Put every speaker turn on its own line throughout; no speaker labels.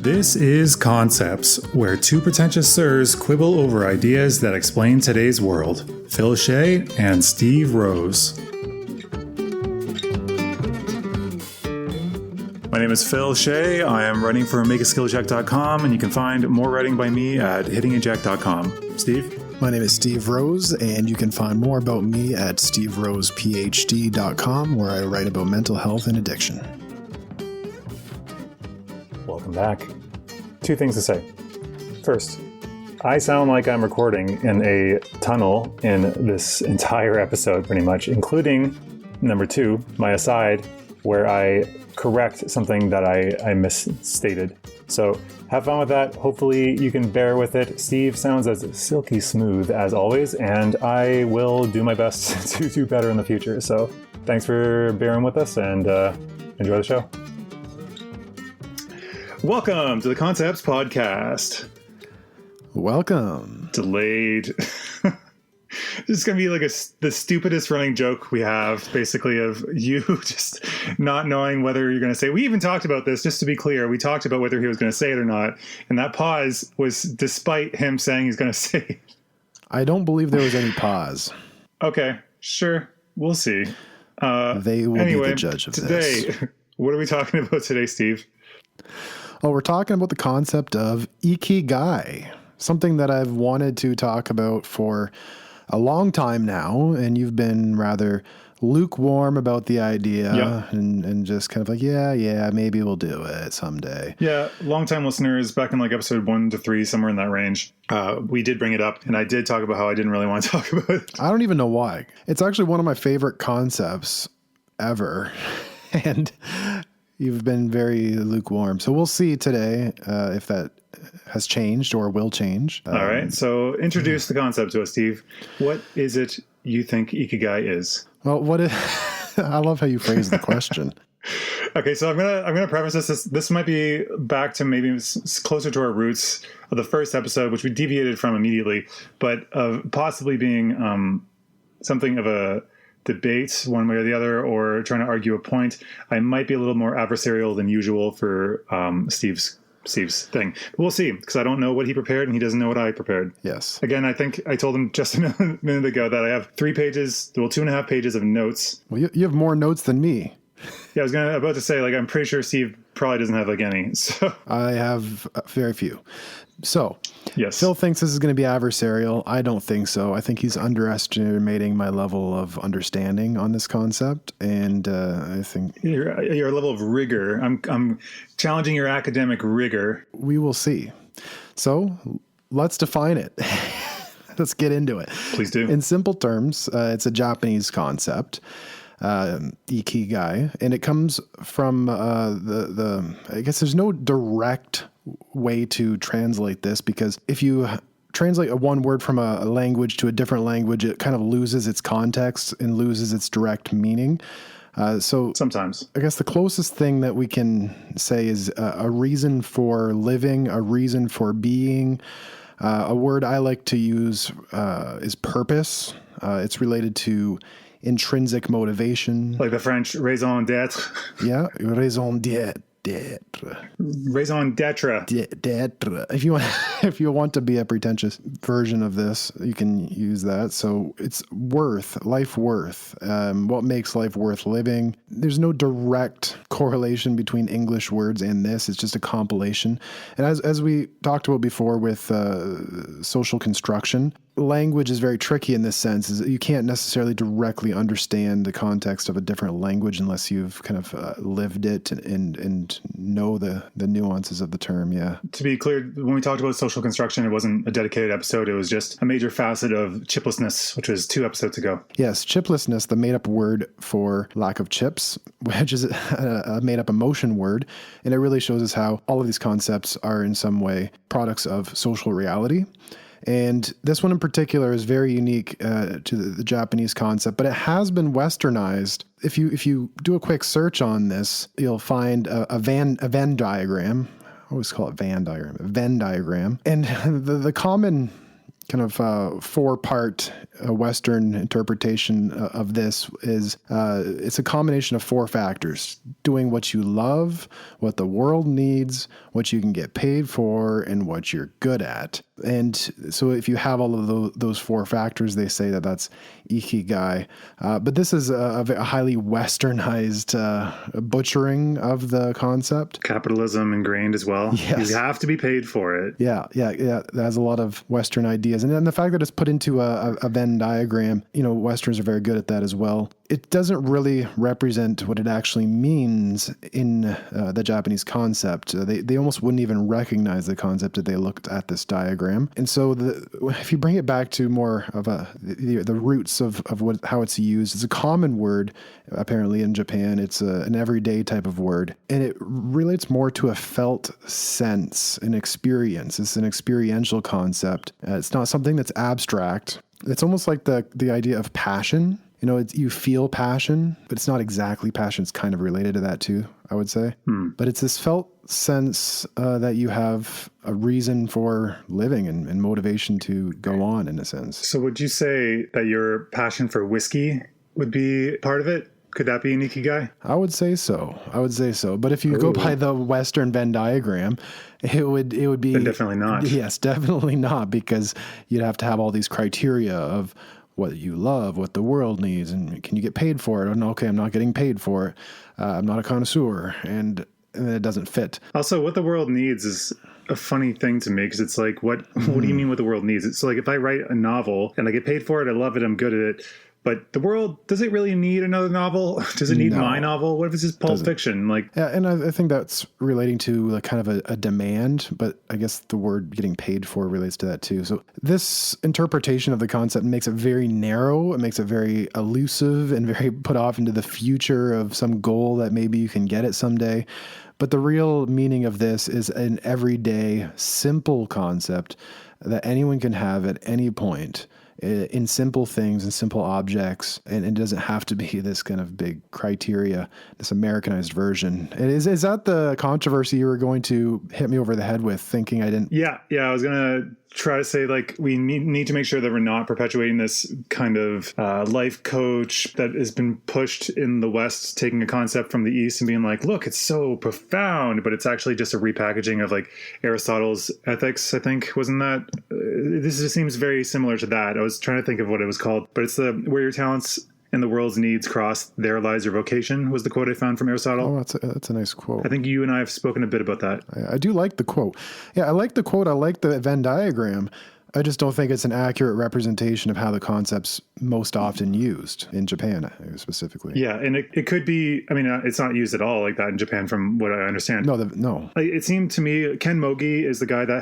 This is Concepts, where two pretentious sirs quibble over ideas that explain today's world. Phil Shea and Steve Rose. My name is Phil Shea. I am writing for makeaskillcheck.com, and you can find more writing by me at hittingeject.com. Steve?
My name is Steve Rose, and you can find more about me at steverosephd.com, where I write about mental health and addiction.
Welcome back. Two things to say. First, I sound like I'm recording in a tunnel in this entire episode, pretty much, including, number two, my aside, where I correct something that I misstated. So have fun with that. Hopefully you can bear with it. Steve sounds as silky smooth as always, and I will do my best to do better in the future. So thanks for bearing with us, and enjoy the show. Welcome to the Concepts Podcast.
Welcome.
Delayed. This is going to be like the stupidest running joke we have, basically, of you just not knowing whether you're going to say. We even talked about this, just to be clear. We talked about whether he was going to say it or not. And that pause was despite him saying he's going to say it.
I don't believe there was any pause.
Okay, sure. We'll see.
They will be the judge of this.
Today, what are we talking about today, Steve?
Oh, we're talking about the concept of Ikigai, something that I've wanted to talk about for a long time now, and you've been rather lukewarm about the idea, and just kind of like, yeah, maybe we'll do it someday.
Yeah, long-time listeners, back in like episode 1 to 3, somewhere in that range, we did bring it up, and I did talk about how I didn't really want to talk about it.
I don't even know why. It's actually one of my favorite concepts ever, and you've been very lukewarm. So we'll see today if that has changed or will change.
All right. So introduce the concept to us, Steve. What is it you think Ikigai is?
Well, I love how you phrase the question.
Okay, so I'm gonna preface this. This might be back to maybe closer to our roots of the first episode, which we deviated from immediately, but of possibly being something of a debate one way or the other, or trying to argue a point. I might be a little more adversarial than usual for Steve's thing. But we'll see, because I don't know what he prepared and he doesn't know what I prepared.
Yes.
Again, I think I told him just a minute ago that I have 2.5 pages of notes.
Well, you have more notes than me.
Yeah, I was about to say, like, I'm pretty sure Steve probably doesn't have like any. So
I have very few. So
yes,
Phil thinks this is going to be adversarial. I don't think so. I think he's underestimating my level of understanding on this concept, and I think
your level of rigor. I'm challenging your academic rigor.
We will see. So let's define it. Let's get into it.
Please do.
In simple terms, it's a Japanese concept. Ikigai, and it comes from I guess there's no direct way to translate this, because if you translate one word from a language to a different language, it kind of loses its context and loses its direct meaning. So
sometimes
I guess the closest thing that we can say is a reason for living, a reason for being. A word I like to use is purpose. It's related to intrinsic motivation.
Like the French raison d'être.
Yeah, raison d'être.
Raison d'être.
D'être. If you want to be a pretentious version of this, you can use that. So it's life worth. What makes life worth living? There's no direct correlation between English words and this. It's just a compilation. And as we talked about before with social construction, language is very tricky in this sense. Is that you can't necessarily directly understand the context of a different language unless you've kind of lived it and know the nuances of the term. Yeah.
To be clear, when we talked about social construction, it wasn't a dedicated episode. It was just a major facet of chiplessness, which was 2 episodes ago.
Yes, chiplessness, the made-up word for lack of chips, which is a made-up emotion word. And it really shows us how all of these concepts are in some way products of social reality. And this one in particular is very unique to the Japanese concept, but it has been westernized. If you do a quick search on this, you'll find a Venn diagram. I always call it Venn diagram. And the common kind of four-part Western interpretation of this is it's a combination of four factors: doing what you love, what the world needs, what you can get paid for, and what you're good at. And so if you have all of those four factors, they say that that's Ikigai. But this is a highly Westernized butchering of the concept.
Capitalism ingrained as well.
Yes.
You have to be paid for it.
Yeah. That has a lot of Western ideas. And then the fact that it's put into a Venn diagram, Westerns are very good at that as well. It doesn't really represent what it actually means in the Japanese concept. They almost wouldn't even recognize the concept if they looked at this diagram. And so if you bring it back to more of the roots of how it's used, it's a common word apparently in Japan. It's an everyday type of word, and it relates more to a felt sense, an experience. It's an experiential concept. It's not something that's abstract. It's almost like the idea of passion. You feel passion, but it's not exactly passion. It's kind of related to that too, I would say. But it's this felt sense that you have a reason for living and motivation to go on, in a sense.
So would you say that your passion for whiskey would be part of it? Could that be an Ikigai?
I would say so. But if you go by the Western Venn diagram, it would be...
Then definitely not.
Yes, definitely not, because you'd have to have all these criteria of what you love, what the world needs, and can you get paid for it? And okay, I'm not getting paid for it. I'm not a connoisseur, and it doesn't fit.
Also, what the world needs is a funny thing to me, because it's like, what do you mean what the world needs? It's like, if I write a novel and I get paid for it, I love it, I'm good at it. But the world, does it really need another novel? Does it need my novel? What if it's just Pulp Fiction?
Yeah, and I think that's relating to kind of a demand, but I guess the word getting paid for relates to that too. So this interpretation of the concept makes it very narrow. It makes it very elusive and very put off into the future of some goal that maybe you can get it someday. But the real meaning of this is an everyday, simple concept that anyone can have at any point, in simple things and simple objects, and it doesn't have to be this kind of big criteria, this Americanized version. Is that the controversy you were going to hit me over the head with, thinking I didn't?
Yeah, I was going to try to say, like, we need to make sure that we're not perpetuating this kind of life coach that has been pushed in the West, taking a concept from the East and being like, look, it's so profound, but it's actually just a repackaging of like Aristotle's ethics, I think. Wasn't that? This just seems very similar to that. I was trying to think of what it was called, but it's where your talents and the world's needs cross, there lies your vocation, was the quote I found from Aristotle.
Oh, that's a nice quote.
I think you and I have spoken a bit about that.
I do like the quote. Yeah, I like the quote. I like the Venn diagram. I just don't think it's an accurate representation of how the concept's most often used in Japan, specifically.
Yeah, and it could be, I mean, it's not used at all like that in Japan from what I understand.
No.
It seemed to me, Ken Mogi is the guy that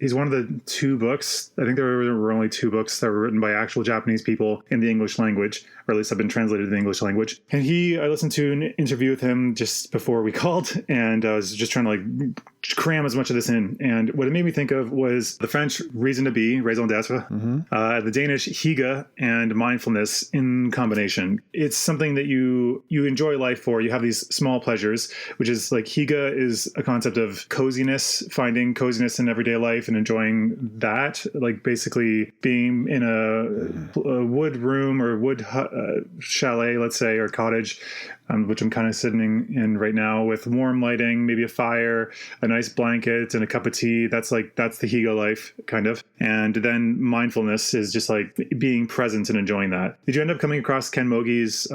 he's one of the two books, I think there were only two books that were written by actual Japanese people in the English language, or at least have been translated to the English language. And I listened to an interview with him just before we called, and I was just trying to like cram as much of this in. And what it made me think of was the French reason to be, raison d'être, the Danish hygge, and mindfulness in combination. It's something that you enjoy life for. You have these small pleasures, which is like hygge is a concept of coziness, finding coziness in everyday life and enjoying that. Like basically being in a wood room or wood chalet, let's say, or cottage, which I'm kind of sitting in right now, with warm lighting, maybe a fire, a nice blanket, and a cup of tea. That's the hygge life, kind of. And then mindfulness is just like being present and enjoying that. Did you end up coming across Ken Mogi's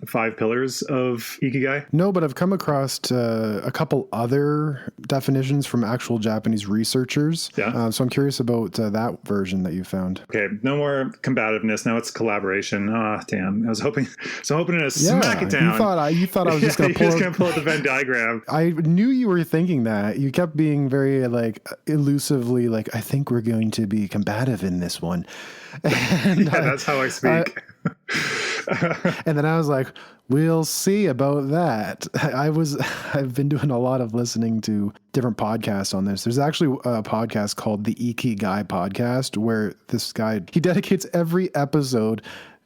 5 pillars of Ikigai?
No, but I've come across a couple other definitions from actual Japanese researchers.
Yeah.
So I'm curious about that version that you found.
Okay, no more combativeness. Now it's collaboration. Ah, damn. I was hoping to smack it down.
You thought I was just going to
pull out the Venn diagram.
I knew you were thinking that. You kept being very elusively like, I think we're going to be combative in this one. And
that's how I speak.
And then I was like, we'll see about that. I've been doing a lot of listening to different podcasts on this. There's actually a podcast called the Ikigai Podcast, where this guy, he dedicates every episode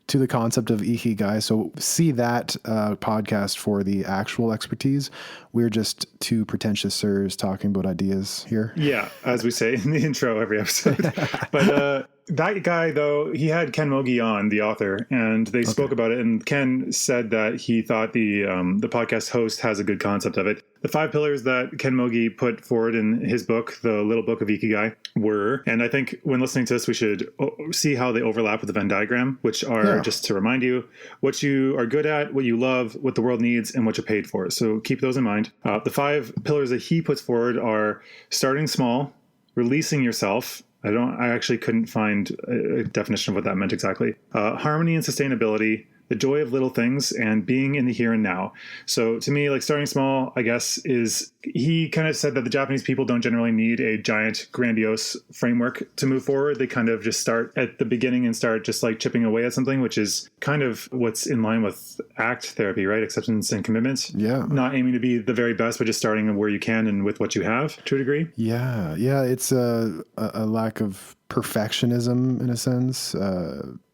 to the concept of Ikigai. So see that podcast for the actual expertise. We're just two pretentious sirs talking about ideas here.
Yeah, as we say in the intro every episode. But that guy, though, he had Ken Mogi on, the author, and they spoke about it. And Ken said that he thought the podcast host has a good concept of it. The 5 pillars that Ken Mogi put forward in his book, The Little Book of Ikigai, were, and I think when listening to this, we should see how they overlap with the Venn diagram, which are, just to remind you, what you are good at, what you love, what the world needs, and what you're paid for. So keep those in mind. The 5 pillars that he puts forward are starting small, releasing yourself. I actually couldn't find a definition of what that meant exactly. Harmony and sustainability, the joy of little things, and being in the here and now. So to me, like, starting small, I guess, is, he kind of said that the Japanese people don't generally need a giant, grandiose framework to move forward. They kind of just start at the beginning and start just like chipping away at something, which is kind of what's in line with ACT therapy, right? Acceptance and commitment.
Yeah.
Not aiming to be the very best, but just starting where you can and with what you have, to a degree.
Yeah. Yeah. It's a lack of perfectionism in a sense,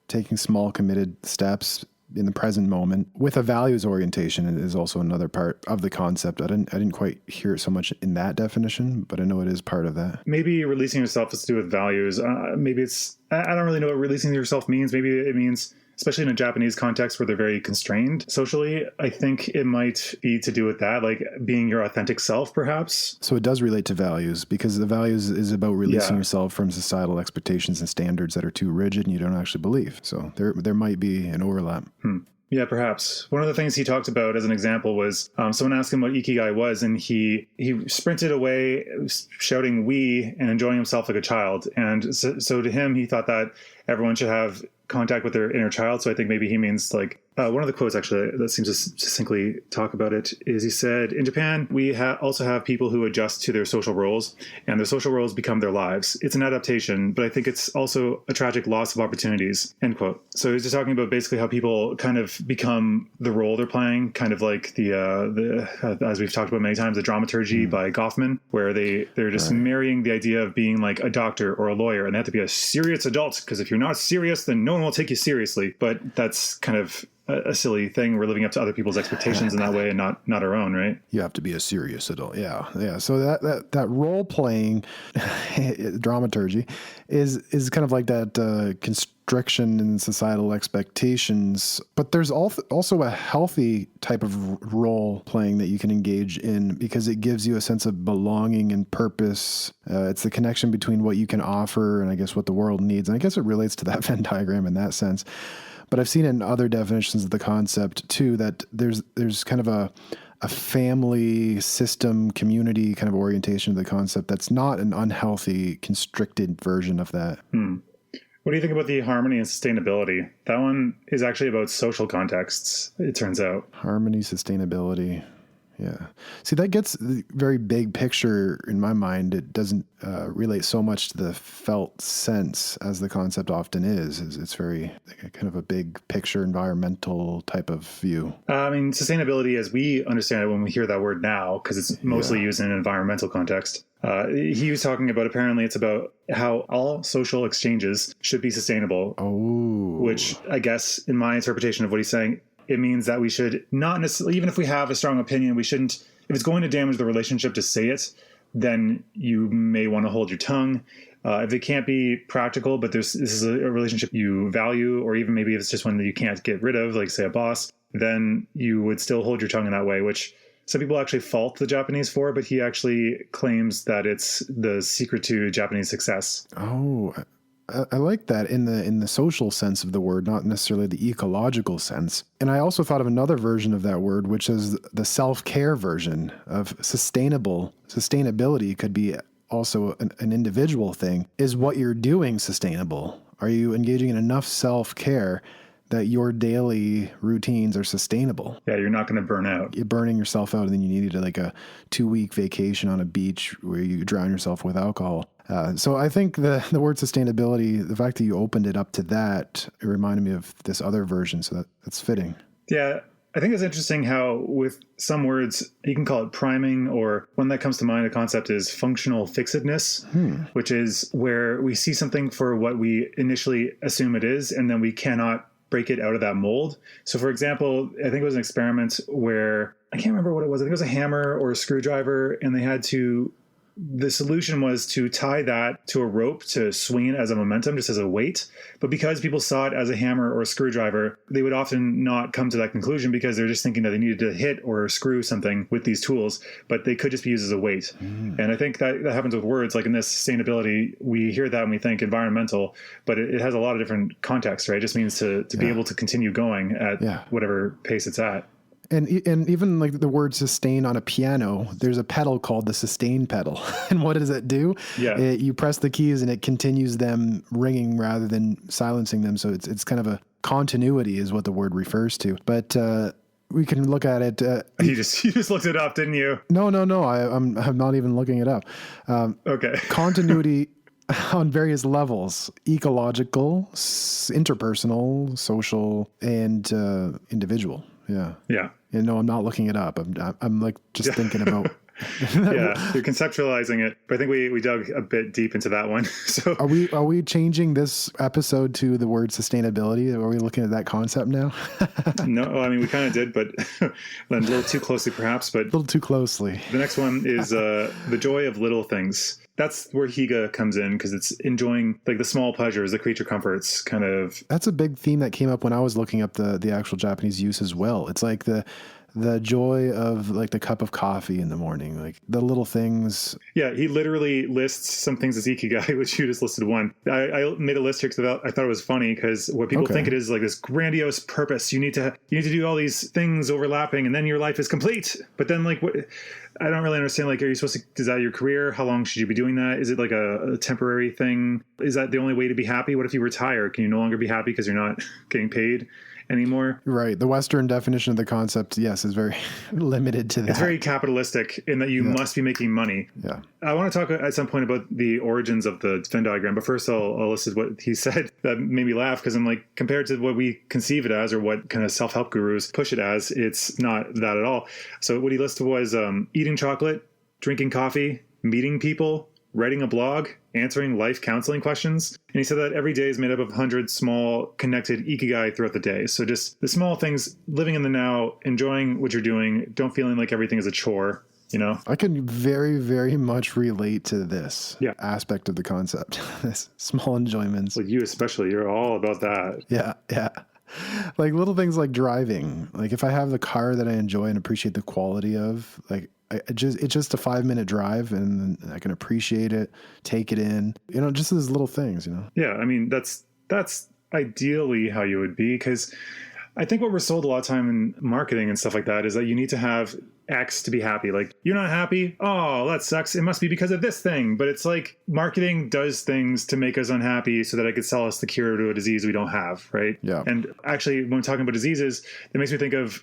taking small committed steps in the present moment with a values orientation is also another part of the concept. I didn't quite hear it so much in that definition, but I know it is part of that.
Maybe releasing yourself has to do with values. Maybe I don't really know what releasing yourself means. Maybe it means, especially in a Japanese context where they're very constrained socially, I think it might be to do with that, like being your authentic self, perhaps.
So it does relate to values, because the values is about releasing yourself from societal expectations and standards that are too rigid and you don't actually believe. So there might be an overlap.
Yeah, perhaps. One of the things he talked about as an example was someone asked him what Ikigai was, and he sprinted away shouting "we" and enjoying himself like a child. And so to him, he thought that everyone should have contact with their inner child. So I think maybe he means like, one of the quotes actually that seems to succinctly talk about it is, he said, in Japan, we also have people who adjust to their social roles, and their social roles become their lives. It's an adaptation, but I think it's also a tragic loss of opportunities, end quote. So he's just talking about basically how people kind of become the role they're playing, kind of like the as we've talked about many times, the dramaturgy by Goffman, where they're just marrying the idea of being like a doctor or a lawyer, and they have to be a serious adult, because if you're not serious, then no one will take you seriously. But that's kind of a silly thing. We're living up to other people's expectations in that way and not our own, right?
You have to be a serious adult. Yeah. So that role playing dramaturgy is kind of like that constriction in societal expectations. But there's also a healthy type of role playing that you can engage in, because it gives you a sense of belonging and purpose. It's the connection between what you can offer and I guess what the world needs. And I guess it relates to that Venn diagram in that sense. But I've seen in other definitions of the concept too that there's kind of a family system, community kind of orientation of the concept that's not an unhealthy, constricted version of that.
What do you think about the harmony and sustainability? That one is actually about social contexts, it turns out.
Harmony, sustainability. Yeah. See, that gets the very big picture in my mind. It doesn't relate so much to the felt sense as the concept often is. It's very kind of a big picture, environmental type of view.
I mean, sustainability as we understand it when we hear that word now, because it's mostly used in an environmental context. He was talking about, apparently it's about how all social exchanges should be sustainable. Which I guess in my interpretation of what he's saying, it means that we should not necessarily, even if we have a strong opinion, we shouldn't, if it's going to damage the relationship to say it, then you may want to hold your tongue. If it can't be practical, but this is a relationship you value, or even maybe if it's just one that you can't get rid of, like say a boss, then you would still hold your tongue in that way, which some people actually fault the Japanese for, but he actually claims that it's the secret to Japanese success.
I like that in the social sense of the word, not necessarily the ecological sense. And I also thought of another version of that word, which is the self-care version of sustainable. Sustainability could be also an individual thing. Is what you're doing sustainable? Are you engaging in enough self-care that your daily routines are sustainable?
Yeah, you're not going to burn out.
You're burning yourself out, and then you need like a 2-week vacation on a beach where you drown yourself with alcohol. So I think the word sustainability, the fact that you opened it up to that, it reminded me of this other version. So that's fitting.
Yeah, I think it's interesting how with some words, you can call it priming, or one that comes to mind, a concept is functional fixedness, which is where we see something for what we initially assume it is, and then we cannot break it out of that mold. So for example, I think it was an experiment where, I can't remember what it was. I think it was a hammer or a screwdriver, and they had to the solution was to tie that to a rope to swing it as a momentum, just as a weight. But because people saw it as a hammer or a screwdriver, they would often not come to that conclusion because they're just thinking that they needed to hit or screw something with these tools, but they could just be used as a weight. And I think that happens with words. Like in this sustainability, we hear that and we think environmental, but it has a lot of different contexts, right? It just means to be able to continue going at whatever pace it's at.
And even like the word sustain on a piano, there's a pedal called the sustain pedal. And what does it do? You press the keys and it continues them ringing rather than silencing them. So it's kind of a continuity is what the word refers to. But we can look at it.
You just looked it up, didn't you?
No. I'm not even looking it up.
Okay.
Continuity on various levels: ecological, interpersonal, social, and individual. Yeah. No, I'm not looking it up. I'm like just thinking about.
You're conceptualizing it, but I think we dug a bit deep into that one. So
are we changing this episode to the word sustainability? Are we looking at that concept now?
No, I mean we kind of did, but a little too closely, perhaps. But
a little too closely.
The next one is the joy of little things. That's where Higa comes in, because it's enjoying like the small pleasures, the creature comforts kind of.
That's a big theme that came up when I was looking up the actual Japanese use as well. It's like the joy of like the cup of coffee in the morning, like the little things. Yeah, he literally lists some things as Ikigai, which you just listed one. I made a list here because I thought it was funny, because what people think it is like this grandiose purpose. You need to do all these things overlapping and then your life is complete. But then like what? I don't really understand. Like, are you supposed to, is that your career? How long should you be doing that? Is it like a temporary thing? Is that the only way to be happy? What if you retire? Can you no longer be happy because you're not getting paid anymore? Right. The Western definition of the concept, yes, is very limited to that. It's very capitalistic in that you must be making money. Yeah. I want to talk at some point about the origins of the Venn diagram, but first I'll list what he said that made me laugh, because I'm like, compared to what we conceive it as or what kind of self-help gurus push it as, it's not that at all. So what he listed was eating chocolate, drinking coffee, meeting people, writing a blog, answering life counseling questions. And he said that every day is made up of 100 small connected ikigai throughout the day. So just the small things, living in the now, enjoying what you're doing, don't feeling like everything is a chore, you know? I can very, very much relate to this aspect of the concept, this small enjoyments. Like you especially, you're all about that. Yeah. Like little things like driving. Like if I have the car that I enjoy and appreciate the quality of, like, it's just a 5-minute drive and I can appreciate it, take it in, you know, just those little things, you know? Yeah. I mean, that's ideally how you would be, because I think what we're sold a lot of time in marketing and stuff like that is that you need to have X to be happy. Like, you're not happy? Oh, that sucks. It must be because of this thing. But it's like marketing does things to make us unhappy so that it could sell us the cure to a disease we don't have, right? Yeah. And actually, when talking about diseases, that makes me think of,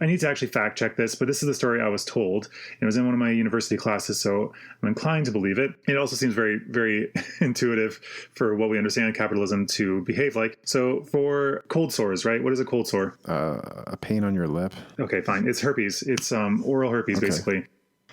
I need to actually fact check this, but this is the story I was told. It was in one of my university classes, so I'm inclined to believe it. It also seems very, very intuitive for what we understand capitalism to behave like. So for cold sores, right? What is a cold sore? A pain on your lip. Okay, fine. It's herpes. It's oral herpes, basically.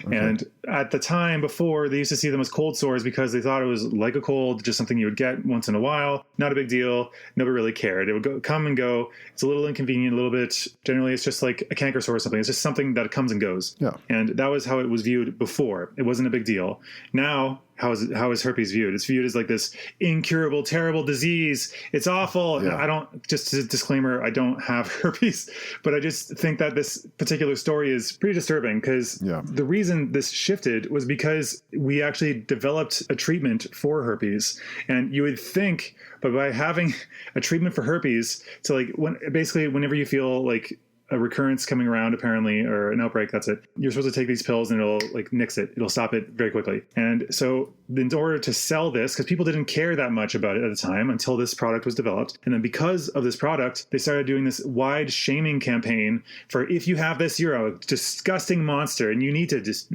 Okay. And at the time before, they used to see them as cold sores because they thought it was like a cold, just something you would get once in a while. Not a big deal. Nobody really cared. It would come and go. It's a little inconvenient, a little bit. Generally, it's just like a canker sore or something. It's just something that comes and goes. Yeah. And that was how it was viewed before. It wasn't a big deal. Now, how is herpes viewed? It's viewed as like this incurable, terrible disease. It's awful. Yeah. I don't, just a disclaimer, I don't have herpes, but I just think that this particular story is pretty disturbing, because the reason this shifted was because we actually developed a treatment for herpes. And you would think, but by having a treatment for herpes, so like basically whenever you feel like a recurrence coming around, apparently, or an outbreak, that's it. You're supposed to take these pills and it'll like nix it. It'll stop it very quickly. And so in order to sell this, because people didn't care that much about it at the time until this product was developed. And then because of this product, they started doing this wide shaming campaign for, if you have this, you're a disgusting monster and you need to just,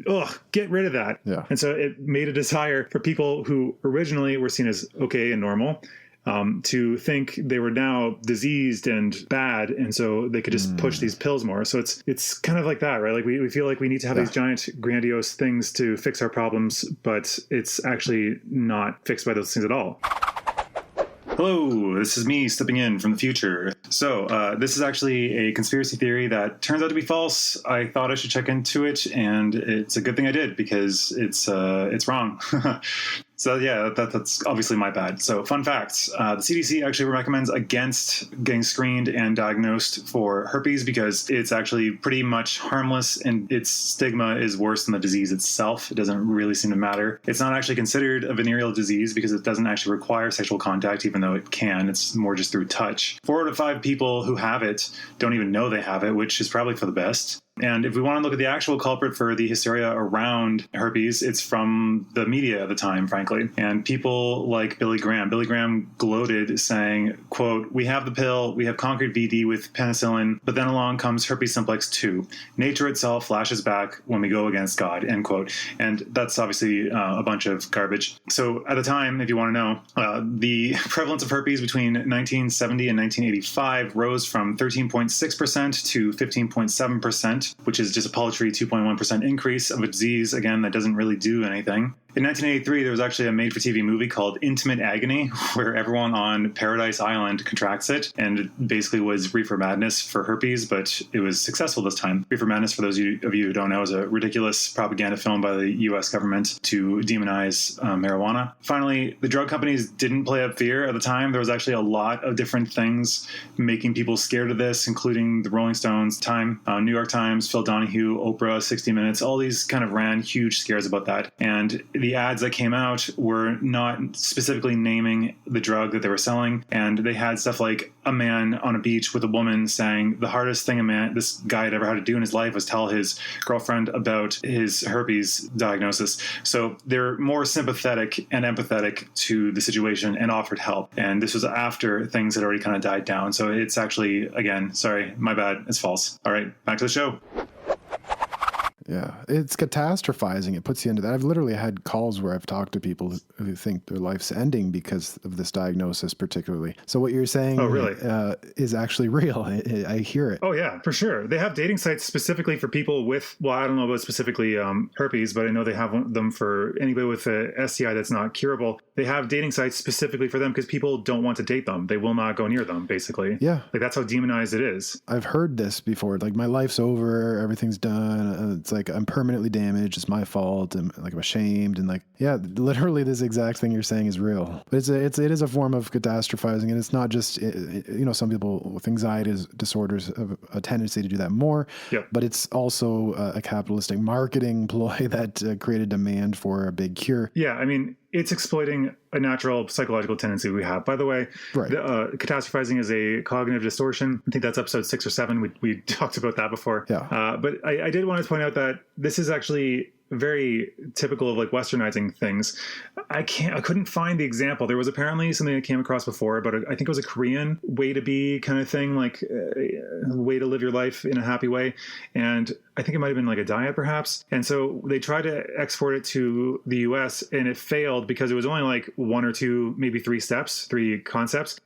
get rid of that. Yeah. And so it made a desire for people who originally were seen as okay and normal, to think they were now diseased and bad, and so they could just push these pills more. So it's kind of like that, right? Like we feel like we need to have these giant, grandiose things to fix our problems, but it's actually not fixed by those things at all.
Hello, this is me stepping in from the future. So, this is actually a conspiracy theory that turns out to be false. I thought I should check into it, and it's a good thing I did because it's wrong. So yeah, that's obviously my bad. So fun facts. The CDC actually recommends against getting screened and diagnosed for herpes because it's actually pretty much harmless and its stigma is worse than the disease itself. It doesn't really seem to matter. It's not actually considered a venereal disease because it doesn't actually require sexual contact, even though it can. It's more just through touch. 4 out of 5 people who have it don't even know they have it, which is probably for the best. And if we want to look at the actual culprit for the hysteria around herpes, it's from the media at the time, frankly. And people like Billy Graham. Billy Graham gloated saying, quote, "We have the pill, we have conquered VD with penicillin, but then along comes herpes simplex 2. Nature itself flashes back when we go against God," end quote. And that's obviously a bunch of garbage. So at the time, if you want to know, the prevalence of herpes between 1970 and 1985 rose from 13.6% to 15.7%. Which is just a paltry 2.1% increase of a disease, again, that doesn't really do anything. In 1983, there was actually a made-for-TV movie called Intimate Agony, where everyone on Paradise Island contracts it, and it basically was reefer madness for herpes, but it was successful this time. Reefer madness, for those of you who don't know, is a ridiculous propaganda film by the U.S. government to demonize marijuana. Finally, the drug companies didn't play up fear at the time. There was actually a lot of different things making people scared of this, including the Rolling Stones, Time, New York Times, Phil Donahue, Oprah, 60 Minutes, all these kind of ran huge scares about that. And the ads that came out were not specifically naming the drug that they were selling. And they had stuff like a man on a beach with a woman saying the hardest thing this guy had ever had to do in his life was tell his girlfriend about his herpes diagnosis. So they're more sympathetic and empathetic to the situation and offered help. And this was after things had already kind of died down. So it's actually, again, sorry, my bad, it's false. All right, back to the show.
Yeah, it's catastrophizing. It puts you into that. I've literally had calls where I've talked to people who think their life's ending because of this diagnosis particularly. So what you're saying is actually real. I hear it.
Oh, yeah, for sure. They have dating sites specifically for people with, well, I don't know about specifically herpes, but I know they have them for anybody with a STI that's not curable. They have dating sites specifically for them because people don't want to date them. They will not go near them, basically.
Yeah.
Like, that's how demonized it is.
I've heard this before. Like, my life's over. Everything's done. It's like I'm permanently damaged. It's my fault. And like I'm ashamed. And like, yeah, literally this exact thing you're saying is real. But it is a form of catastrophizing, and it's not just some people with anxiety disorders have a tendency to do that more.
Yep.
But it's also a capitalistic marketing ploy that created demand for a big cure.
Yeah, I mean, it's exploiting a natural psychological tendency we have. By the way,
right.
Catastrophizing is a cognitive distortion. I think that's episode 6 or 7. We talked about that before.
Yeah.
But I did want to point out that this is actually very typical of like Westernizing things. I couldn't find the example. There was apparently something I came across before, but I think it was a Korean way to be kind of thing, like a way to live your life in a happy way. And I think it might have been like a diet perhaps. And so they tried to export it to the US and it failed because it was only like 1 or 2, maybe 3 concepts.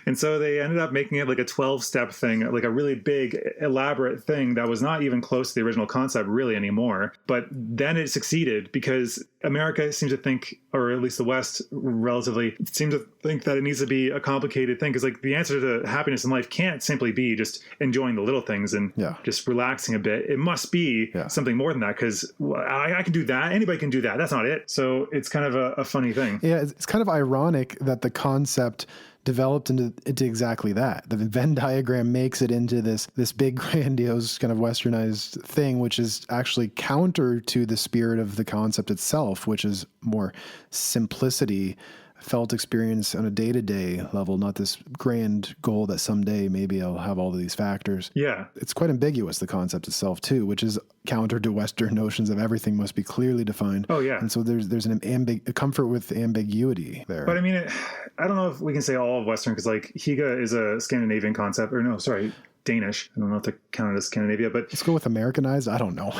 And so they ended up making it like a 12-step thing, like a really big, elaborate thing that was not even close to the original concept really anymore. But then it succeeded because America seems to think, or at least the West relatively, seems to think that it needs to be a complicated thing. Because like the answer to happiness in life can't simply be just enjoying the little things and just relaxing a bit. It must be something more than that because I can do that. Anybody can do that. That's not it. So it's kind of a funny thing.
Yeah, it's kind of ironic that the concept developed into exactly that. The Venn diagram makes it into this big grandiose kind of Westernized thing, which is actually counter to the spirit of the concept itself, which is more simplicity, felt experience on a day-to-day level, not this grand goal that someday maybe I'll have all of these factors.
Yeah.
It's quite ambiguous, the concept itself too, which is counter to Western notions of everything must be clearly defined.
Oh, yeah.
And so there's a comfort with ambiguity there.
But I mean, I don't know if we can say all of Western because like Higa is a Scandinavian concept, or no, sorry. Danish. I don't know if they're counted as Scandinavia, but
Let's go with Americanized. I don't know.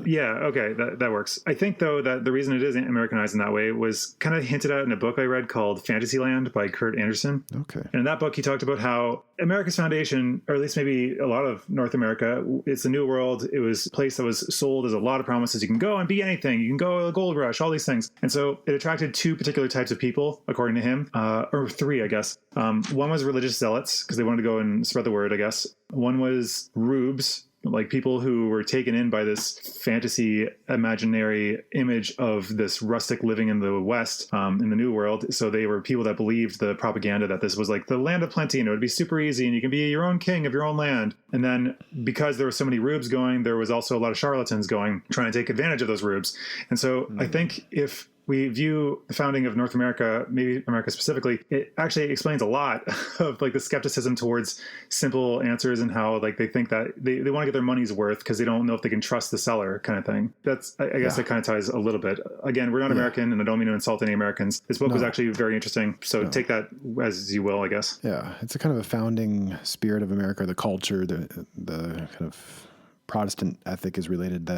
yeah, okay, that works. I think, though, that the reason it is Americanized in that way was kind of hinted at in a book I read called Fantasyland by Kurt Anderson.
Okay.
And in that book, he talked about how America's foundation, or at least maybe a lot of North America, it's a new world. It was a place that was sold as a lot of promises. You can go and be anything. You can go a gold rush, all these things. And so it attracted two particular types of people, according to him, or three, I guess. One was religious zealots, because they wanted to go and spread the word, I guess. One was rubes, like people who were taken in by this fantasy imaginary image of this rustic living in the West, in the New World. So they were people that believed the propaganda that this was like the land of plenty and it would be super easy and you can be your own king of your own land. And then because there were so many rubes going, there was also a lot of charlatans going, trying to take advantage of those rubes. And so I think if we view the founding of North America, maybe America specifically, it actually explains a lot of like the skepticism towards simple answers and how like they think that they want to get their money's worth because they don't know if they can trust the seller kind of thing. That's, I guess that kind of ties a little bit. Again, we're not American and I don't mean to insult any Americans. This book was actually very interesting. So take that as you will, I guess.
Yeah. It's a kind of a founding spirit of America, the culture, the kind of Protestant ethic is related.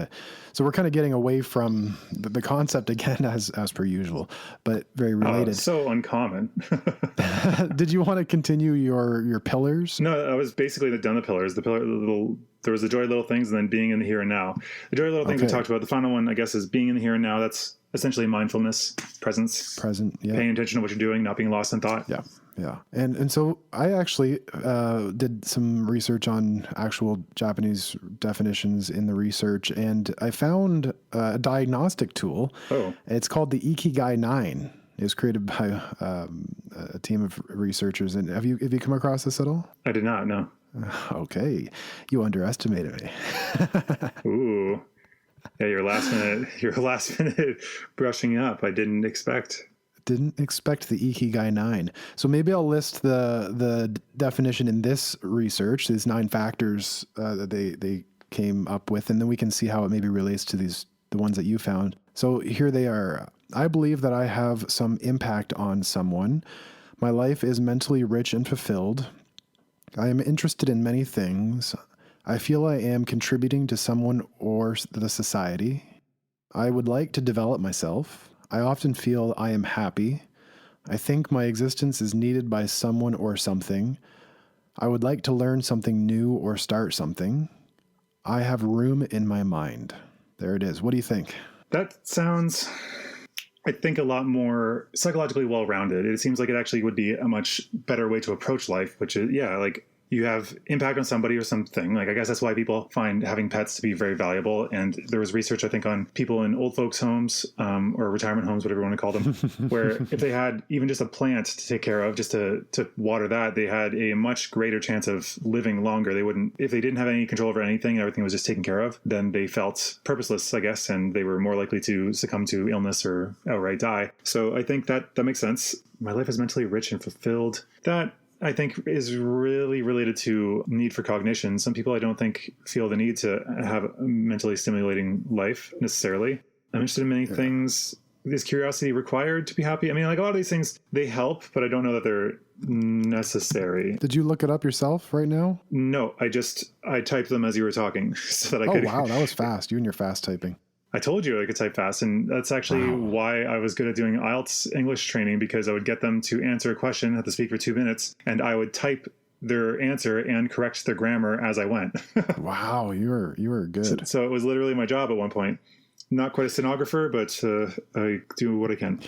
So we're kind of getting away from the concept again, as per usual, but very related.
So uncommon.
Did you want to continue your pillars?
No, I was basically done the pillars. There was the joy of little things and then being in the here and now. The joy of little things we talked about. The final one, I guess, is being in the here and now. That's essentially mindfulness, presence.
Yeah.
Paying attention to what you're doing, not being lost in thought.
Yeah. Yeah. And so I actually did some research on actual Japanese definitions in the research, and I found a diagnostic tool.
Oh.
It's called the Ikigai 9. It was created by a team of researchers. And have you come across this at all?
I did not, no.
Okay. You underestimated me.
Ooh. Yeah, your last minute brushing up. I didn't expect
the Ikigai 9. So maybe I'll list the definition in this research, these 9 factors that they came up with, and then we can see how it maybe relates to the ones that you found. So here they are. I believe that I have some impact on someone. My life is mentally rich and fulfilled. I am interested in many things. I feel I am contributing to someone or the society. I would like to develop myself. I often feel I am happy. I think my existence is needed by someone or something. I would like to learn something new or start something. I have room in my mind. There it is. What do you think?
That sounds, I think, a lot more psychologically well-rounded. It seems like it actually would be a much better way to approach life, which is, like you have impact on somebody or something. Like, I guess that's why people find having pets to be very valuable. And there was research, I think, on people in old folks' homes or retirement homes, whatever you want to call them, where if they had even just a plant to take care of, just to water that, they had a much greater chance of living longer. They wouldn't, if they didn't have any control over anything, everything was just taken care of, then they felt purposeless, I guess, and they were more likely to succumb to illness or outright die. So I think that makes sense. My life is mentally rich and fulfilled. That, I think, is really related to need for cognition. Some people I don't think feel the need to have a mentally stimulating life necessarily. I'm interested in many things. Is curiosity required to be happy? I mean, like a lot of these things, they help, but I don't know that they're necessary.
Did you look it up yourself right now?
No, I typed them as you were talking so that I could.
Oh, wow. That was fast. You and your fast typing.
I told you I could type fast, and that's actually why I was good at doing IELTS English training, because I would get them to answer a question, have to speak for 2 minutes, and I would type their answer and correct their grammar as I went.
Wow, you were good.
So it was literally my job at one point. Not quite a stenographer, but I do what I can.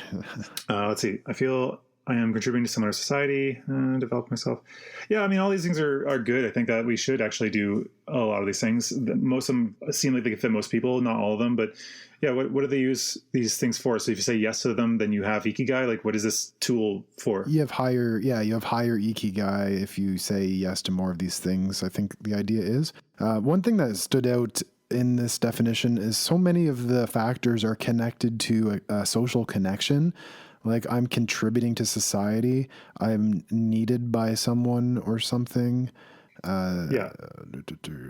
Let's see. I feel I am contributing to similar society, develop myself. Yeah, I mean, all these things are good. I think that we should actually do a lot of these things. Most of them seem like they can fit most people, not all of them. But yeah, what do they use these things for? So if you say yes to them, then you have Ikigai. Like, what is this tool for?
You have higher Ikigai if you say yes to more of these things. I think the idea is. One thing that stood out in this definition is so many of the factors are connected to a social connection. Like, I'm contributing to society. I'm needed by someone or something.
Yeah.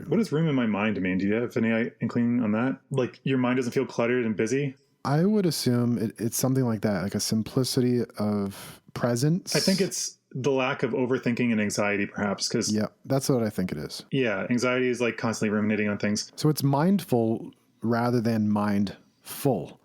What does room in my mind mean? Do you have any inkling on that? Like, your mind doesn't feel cluttered and busy?
I would assume it's something like that, like a simplicity of presence.
I think it's the lack of overthinking and anxiety, perhaps. Because
Yeah, that's what I think it is.
yeah, anxiety is like constantly ruminating on things.
So it's mindful rather than mindful.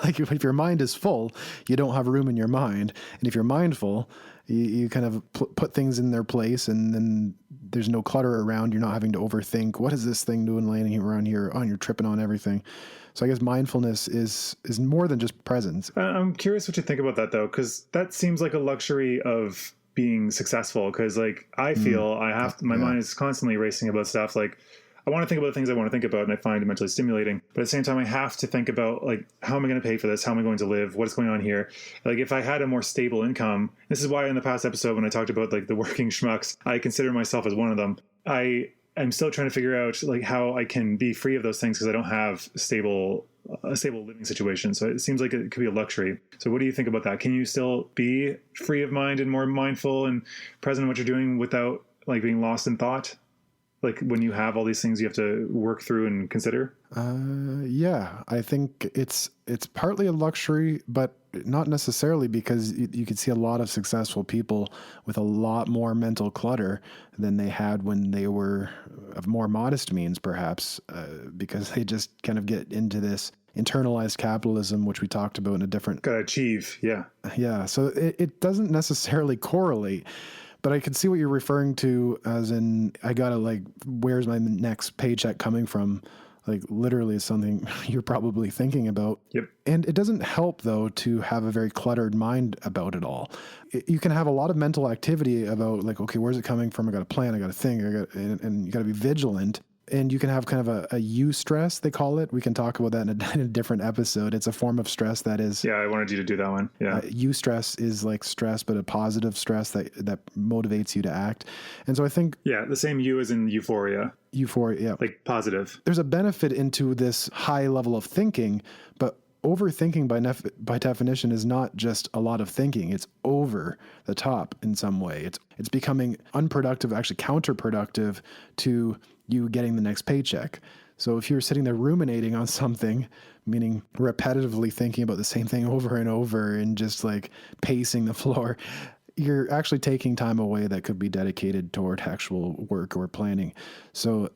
Like if your mind is full, you don't have room in your mind. And if you're mindful, you kind of put things in their place, and then there's no clutter around. You're not having to overthink. What is this thing doing laying around here? Oh, and you're tripping on everything. So I guess mindfulness is more than just presence.
I'm curious what you think about that, though, because that seems like a luxury of being successful. Because like I feel I have to, my mind is constantly racing about stuff. Like I want to think about the things I want to think about, and I find it mentally stimulating. But at the same time, I have to think about like, how am I going to pay for this? How am I going to live? What is going on here? Like if I had a more stable income, this is why in the past episode when I talked about like the working schmucks, I consider myself as one of them. I'm still trying to figure out like how I can be free of those things because I don't have a stable living situation. So it seems like it could be a luxury. So what do you think about that? Can you still be free of mind and more mindful and present in what you're doing without like being lost in thought? Like when you have all these things you have to work through and consider?
Yeah, I think it's partly a luxury, but not necessarily, because you could see a lot of successful people with a lot more mental clutter than they had when they were of more modest means, perhaps, because they just kind of get into this internalized capitalism, which we talked about in a different...
Gotta achieve, yeah.
Yeah, so it doesn't necessarily correlate. But I could see what you're referring to as in, I gotta like, where's my next paycheck coming from? Like literally is something you're probably thinking about.
Yep.
And it doesn't help though to have a very cluttered mind about it all. You can have a lot of mental activity about like, okay, where's it coming from? I got to plan, I got to think, and you got to be vigilant. And you can have kind of a eustress, they call it. We can talk about that in a different episode. It's a form of stress that is...
Yeah, I wanted you to do that one. Yeah.
Eustress is like stress, but a positive stress that motivates you to act. And so I think...
Yeah, the same U as in euphoria.
Euphoria, yeah.
Like positive.
There's a benefit into this high level of thinking, but overthinking by definition is not just a lot of thinking. It's over the top in some way. It's becoming unproductive, actually counterproductive to you getting the next paycheck. So if you're sitting there ruminating on something, meaning repetitively thinking about the same thing over and over and just like pacing the floor, you're actually taking time away that could be dedicated toward actual work or planning. So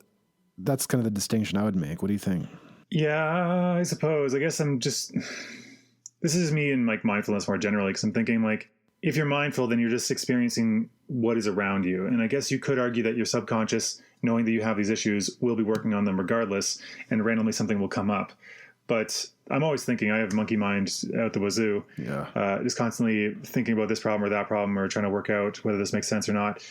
that's kind of the distinction I would make. What do you think?
Yeah, I suppose. I guess this is me in like mindfulness more generally, because I'm thinking like, if you're mindful, then you're just experiencing what is around you. And I guess you could argue that your subconscious, knowing that you have these issues, will be working on them regardless, and randomly something will come up. But I'm always thinking, I have monkey mind out the wazoo.
Yeah.
Just constantly thinking about this problem or that problem, or trying to work out whether this makes sense or not.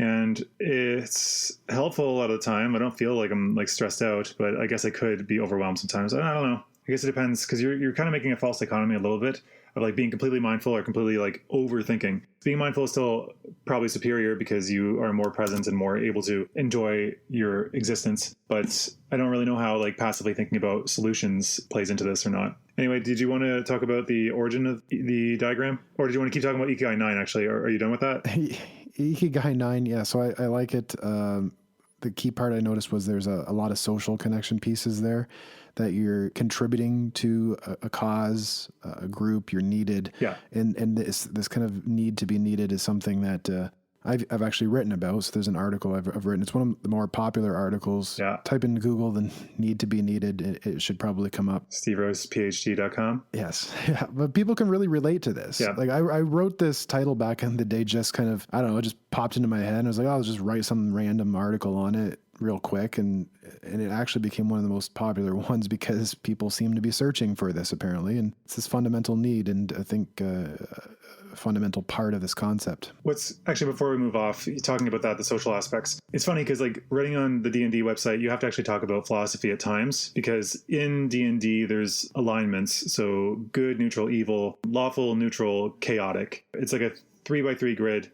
And it's helpful a lot of the time. I don't feel like I'm like stressed out, but I guess I could be overwhelmed sometimes. I don't know. I guess it depends, because you're kind of making a false dichotomy a little bit of like being completely mindful or completely like overthinking. Being mindful is still probably superior because you are more present and more able to enjoy your existence. But I don't really know how like passively thinking about solutions plays into this or not. Anyway, did you want to talk about the origin of the diagram? Or did you want to keep talking about Ikigai 9 actually? Are you done with that?
Ikigai 9, yeah. So I like it. The key part I noticed was there's a lot of social connection pieces there, that you're contributing to a cause, a group, you're needed.
Yeah.
And this kind of need to be needed is something that I've actually written about. So there's an article I've written. It's one of the more popular articles.
Yeah.
Type in Google the need to be needed. It should probably come up.
SteveRosePhD.com.
Yes. Yeah. But people can really relate to this.
Yeah.
Like I wrote this title back in the day, just kind of, I don't know, it just popped into my head. And I was like, I'll just write some random article on it real quick. And it actually became one of the most popular ones because people seem to be searching for this apparently. And it's this fundamental need. And I think a fundamental part of this concept.
What's actually, before we move off, talking about that, the social aspects, it's funny because like writing on the D&D website, you have to actually talk about philosophy at times, because in D&D there's alignments. So good, neutral, evil, lawful, neutral, chaotic. It's like a 3x3 grid.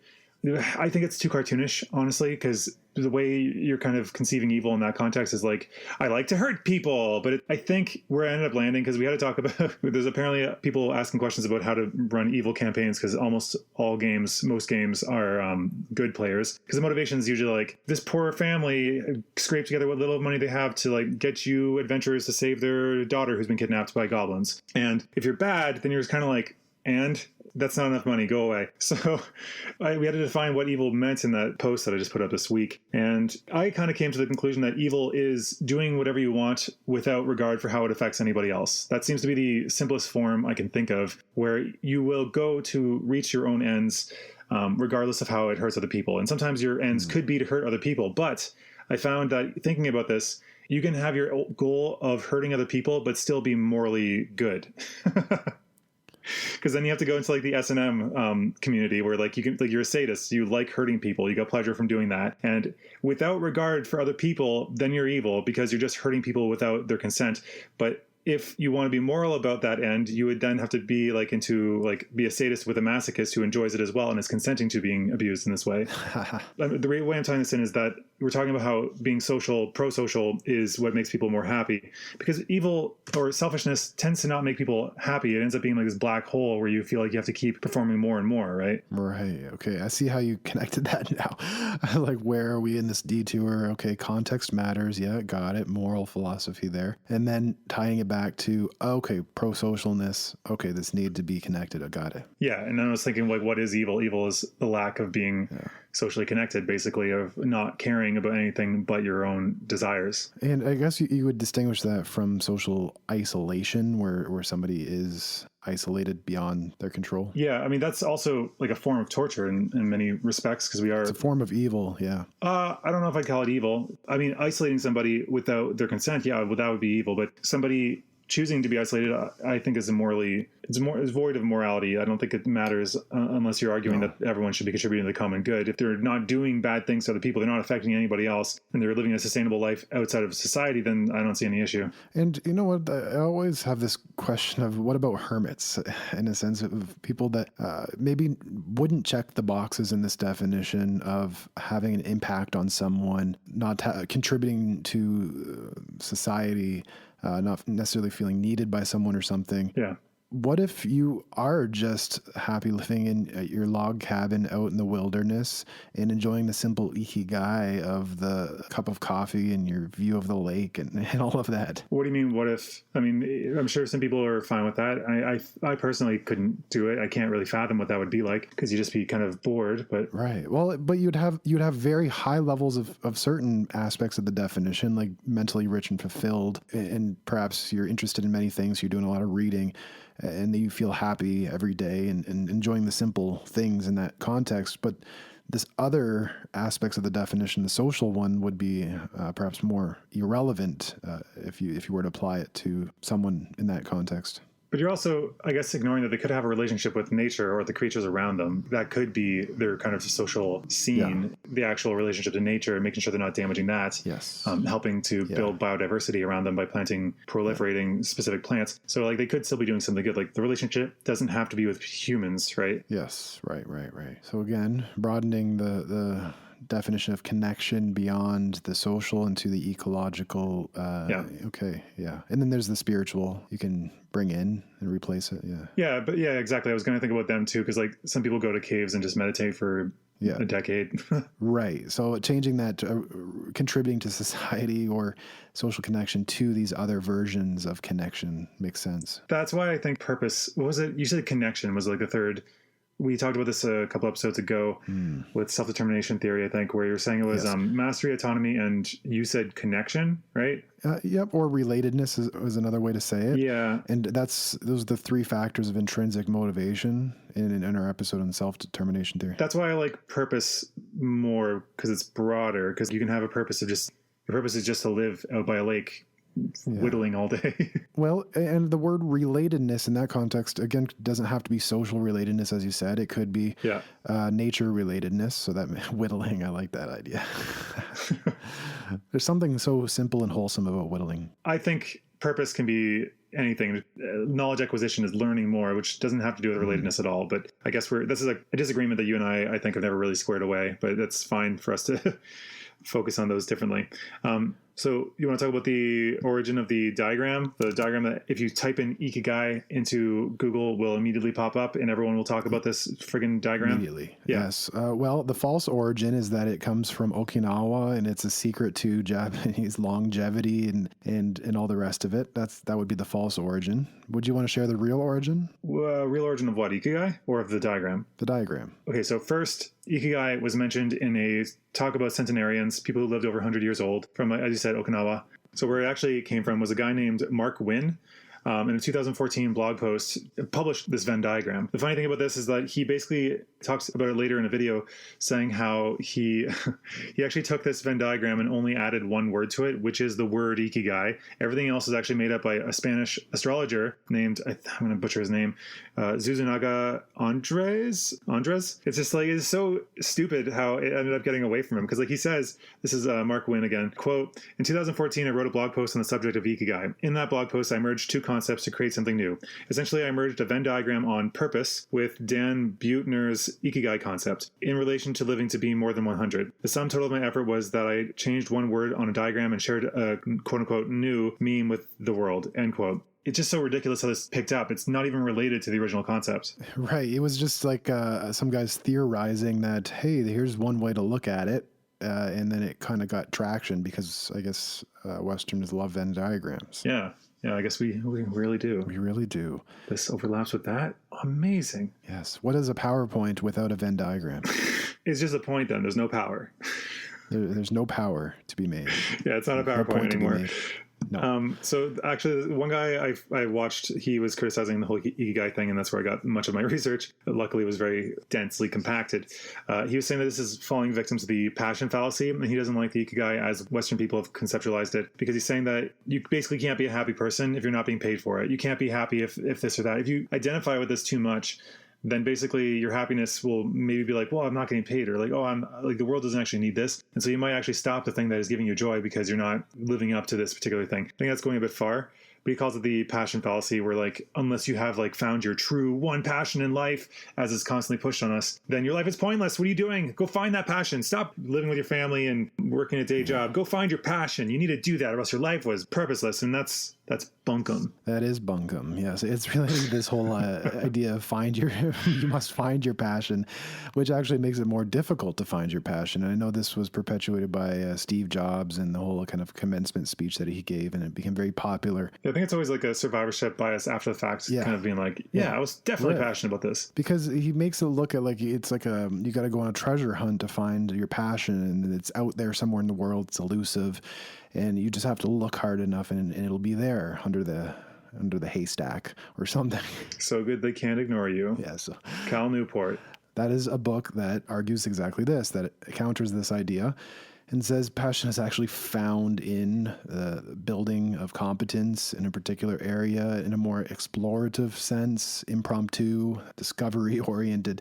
I think it's too cartoonish, honestly, because the way you're kind of conceiving evil in that context is like, I like to hurt people. But I think where I ended up landing, because we had to talk about, there's apparently people asking questions about how to run evil campaigns, because almost all games, most games are good players. Because the motivation is usually like, this poor family scraped together what little money they have to like get you adventurers to save their daughter who's been kidnapped by goblins. And if you're bad, then you're just kind of like, and That's not enough money. Go away. So we had to define what evil meant in that post that I just put up this week. And I kind of came to the conclusion that evil is doing whatever you want without regard for how it affects anybody else. That seems to be the simplest form I can think of, where you will go to reach your own ends regardless of how it hurts other people. And sometimes your ends could be to hurt other people. But I found that thinking about this, you can have your goal of hurting other people, but still be morally good. Because then you have to go into like the S&M community where like you can, like you're a sadist, you like hurting people, you got pleasure from doing that. And without regard for other people, then you're evil because you're just hurting people without their consent. But if you want to be moral about that end, you would then have to be like be a sadist with a masochist who enjoys it as well and is consenting to being abused in this way. The way I'm tying this in is that we're talking about how being social, pro-social is what makes people more happy, because evil or selfishness tends to not make people happy. It ends up being like this black hole where you feel like you have to keep performing more and more, right?
Right. Okay. I see how you connected that now. Like, where are we in this detour? Okay. Context matters. Yeah. Got it. Moral philosophy there. And then tying it back to, okay, pro-socialness. Okay. This need to be connected. I got it.
Yeah. And then I was thinking, like, what is evil? Evil is the lack of being socially connected, basically, of not caring about anything but your own desires.
And I guess you would distinguish that from social isolation, where somebody is isolated beyond their control.
Yeah, I mean, that's also like a form of torture in many respects, because it's
a form of evil. Yeah.
I don't know if I'd call it evil. I mean, isolating somebody without their consent, yeah, well, that would be evil. But somebody choosing to be isolated, I think, is it's void of morality. I don't think it matters unless you're arguing that everyone should be contributing to the common good. If they're not doing bad things to other people, they're not affecting anybody else, and they're living a sustainable life outside of society, then I don't see any issue.
And you know what? I always have this question of, what about hermits, in a sense of people that maybe wouldn't check the boxes in this definition of having an impact on someone, not contributing to society, not necessarily feeling needed by someone or something.
Yeah.
What if you are just happy living in your log cabin out in the wilderness and enjoying the simple ikigai of the cup of coffee and your view of the lake and all of that?
What do you mean, what if? I mean, I'm sure some people are fine with that. I personally couldn't do it. I can't really fathom what that would be like, because you'd just be kind of bored. But
right. Well, but you'd have very high levels of certain aspects of the definition, like mentally rich and fulfilled, and perhaps you're interested in many things. You're doing a lot of reading, and you feel happy every day and enjoying the simple things in that context. But this other aspects of the definition, the social one, would be perhaps more irrelevant if you were to apply it to someone in that context.
But you're also, I guess, ignoring that they could have a relationship with nature or the creatures around them. That could be their kind of social scene, the actual relationship to nature, and making sure they're not damaging that.
Yes.
Helping to build biodiversity around them by proliferating specific plants. So like they could still be doing something good. Like the relationship doesn't have to be with humans, right?
Yes. Right. So again, broadening the definition of connection beyond the social into the ecological. Okay. Yeah. And then there's the spiritual you can bring in and replace it. Yeah.
Yeah. But yeah, exactly. I was going to think about them too, because like some people go to caves and just meditate for a decade.
Right. So changing that, contributing to society or social connection to these other versions of connection makes sense.
That's why I think purpose, what was it? You said connection was like the third. We talked about this a couple episodes ago with self-determination theory, I think, where you were saying it was mastery, autonomy, and you said connection, right?
Yep. Or relatedness is another way to say it.
Yeah.
And those are the three factors of intrinsic motivation in our episode on self-determination theory.
That's why I like purpose more, because it's broader, because you can have a purpose of your purpose is just to live out by a lake whittling all day.
Well, and the word relatedness in that context, again, doesn't have to be social relatedness, as you said. It could be nature relatedness. So that whittling, I like that idea. There's something so simple and wholesome about whittling.
I think purpose can be anything. Knowledge acquisition is learning more, which doesn't have to do with relatedness at all. But I guess this is a disagreement that you and I think have never really squared away, but that's fine for us to focus on those differently. So you want to talk about the origin of the diagram? The diagram that if you type in Ikigai into Google will immediately pop up and everyone will talk about this friggin' diagram?
Immediately.
Yeah.
Yes. Well, the false origin is that it comes from Okinawa and it's a secret to Japanese longevity and all the rest of it. That would be the false origin. Would you want to share the real origin?
Real origin of what? Ikigai or of the diagram?
The diagram.
Okay, so first, Ikigai was mentioned in a talk about centenarians, people who lived over 100 years old, from, as you said, Okinawa. So where it actually came from was a guy named Mark Wynn. In a 2014 blog post, published this Venn diagram. The funny thing about this is that he basically talks about it later in a video, saying how he actually took this Venn diagram and only added one word to it, which is the word Ikigai. Everything else is actually made up by a Spanish astrologer named, I'm going to butcher his name, Zuzunaga Andres. It's just like, it's so stupid how it ended up getting away from him. Because like he says, this is Mark Wynn again, quote, in 2014, I wrote a blog post on the subject of Ikigai. In that blog post, I merged two concepts to create something new. Essentially, I merged a Venn diagram on purpose with Dan Buettner's Ikigai concept in relation to living to be more than 100. The sum total of my effort was that I changed one word on a diagram and shared a quote-unquote new meme with the world, end quote. It's just so ridiculous how this picked up. It's not even related to the original concept.
Right. It was just like some guys theorizing that, hey, here's one way to look at it. And then it kind of got traction because I guess Westerners love Venn diagrams.
Yeah. Yeah, I guess we really do.
We really do.
This overlaps with that. Amazing.
Yes. What is a PowerPoint without a Venn diagram?
It's just a point then. There's no power.
There's no power to be made.
Yeah, it's not a PowerPoint anymore.
No.
So actually, one guy I watched, he was criticizing the whole Ikigai thing, and that's where I got much of my research. Luckily, it was very densely compacted. He was saying that this is falling victim to the passion fallacy, and he doesn't like the Ikigai as Western people have conceptualized it, because he's saying that you basically can't be a happy person if you're not being paid for it. You can't be happy if this or that. If you identify with this too much, then basically your happiness will maybe be like, well, I'm not getting paid, or like, oh, I'm like, the world doesn't actually need this. And so you might actually stop the thing that is giving you joy because you're not living up to this particular thing. I think that's going a bit far, but he calls it the passion fallacy, where like, unless you have like found your true one passion in life, as is constantly pushed on us, then your life is pointless. What are you doing? Go find that passion. Stop living with your family and working a day job. Go find your passion. You need to do that, or else your life was purposeless. And that's bunkum.
That is bunkum. Yes, it's really this whole idea of you must find your passion, which actually makes it more difficult to find your passion. And I know this was perpetuated by Steve Jobs and the whole kind of commencement speech that he gave, and it became very popular.
Yeah, I think it's always like a survivorship bias after the fact, kind of being like, I was definitely passionate about this.
Because he makes it look at like it's like you got to go on a treasure hunt to find your passion, and it's out there somewhere in the world. It's elusive. And you just have to look hard enough, and it'll be there under the haystack or something.
So good they can't ignore you.
Yes.
Cal Newport.
That is a book that argues exactly this, that it counters this idea and says passion is actually found in the building of competence in a particular area in a more explorative sense, impromptu, discovery-oriented.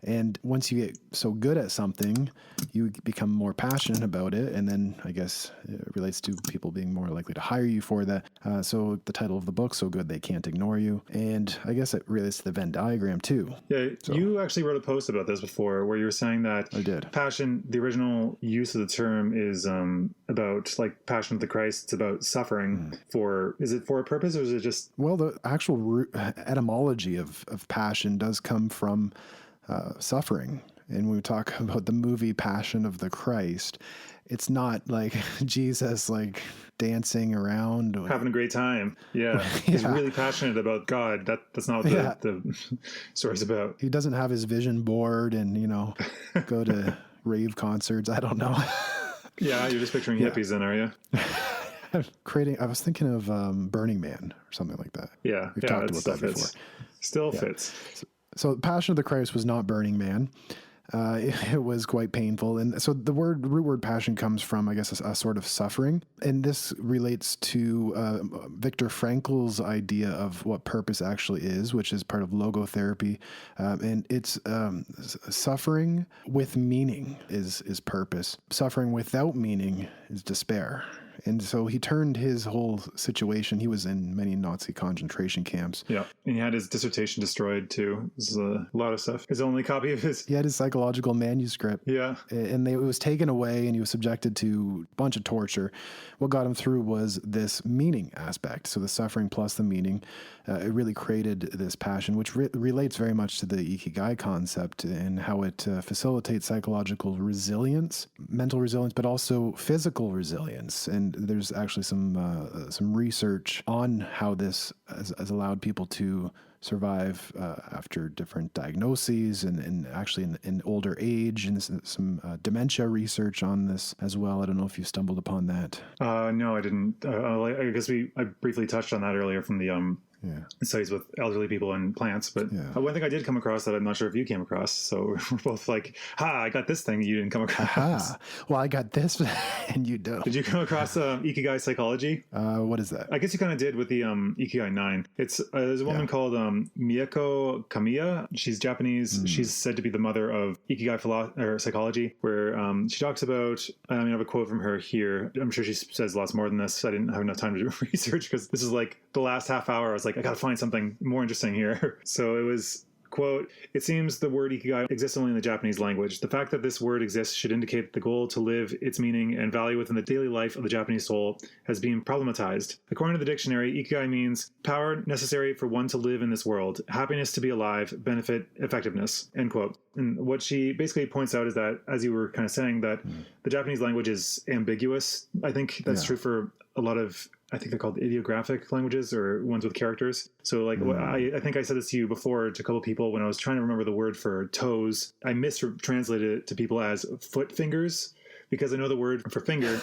And once you get so good at something, you become more passionate about it. And then I guess it relates to people being more likely to hire you for that. So the title of the book, So Good They Can't Ignore You. And I guess it relates to the Venn diagram too.
Yeah, so, you actually wrote a post about this before where you were saying that
I did.
Passion, the original use of the term is about like Passion of the Christ. It's about suffering is it for a purpose, or is it just...
Well, the actual etymology of passion does come from suffering. And when we talk about the movie Passion of the Christ, it's not like Jesus like dancing around.
Having a great time. Yeah. He's really passionate about God. That's not what the story's about.
He doesn't have his vision board and, go to rave concerts. I don't know.
Yeah, you're just picturing hippies then, are you?
I was thinking of Burning Man or something like that.
Yeah.
We've talked about that before.
Still fits.
So Passion of the Christ was not Burning Man. It was quite painful. And so the root word passion comes from, I guess, a sort of suffering. And this relates to Viktor Frankl's idea of what purpose actually is, which is part of logotherapy. And it's suffering with meaning is purpose. Suffering without meaning is despair. And so he turned his whole situation. He was in many Nazi concentration camps.
Yeah. And he had his dissertation destroyed too. This is a lot of stuff. His only copy of his.
He had his psychological manuscript.
Yeah.
And it was taken away and he was subjected to a bunch of torture. What got him through was this meaning aspect. So the suffering plus the meaning, it really created this passion, which relates very much to the Ikigai concept and how it facilitates psychological resilience, mental resilience, but also physical resilience. And there's actually some research on how this has allowed people to survive after different diagnoses and actually in older age, and some dementia research on this as well. I don't know if you stumbled upon that.
No, I didn't. I guess I briefly touched on that earlier from the studies with elderly people and plants. But one thing I did come across that I'm not sure if you came across. So we're both like, I got this thing you didn't come across.
Well, I got this and you don't.
Did you come across Ikigai Psychology?
What is that?
I guess you kind of did with the Ikigai 9. It's there's a woman called Miyako Kamiya. She's Japanese. She's said to be the mother of Ikigai Psychology, where she talks about, I have a quote from her here. I'm sure she says lots more than this. I didn't have enough time to do research because this is like the last half hour. I was like, I got to find something more interesting here. So it was, quote, "It seems the word Ikigai exists only in the Japanese language. The fact that this word exists should indicate that the goal to live its meaning and value within the daily life of the Japanese soul has been problematized. According to the dictionary, Ikigai means power necessary for one to live in this world, happiness to be alive, benefit, effectiveness," end quote. And what she basically points out is that, as you were kind of saying, that the Japanese language is ambiguous. I think that's true for a lot of, I think they're called ideographic languages or ones with characters. So like I think I said this to you before to a couple of people when I was trying to remember the word for toes. I mistranslated it to people as foot fingers because I know the word for finger,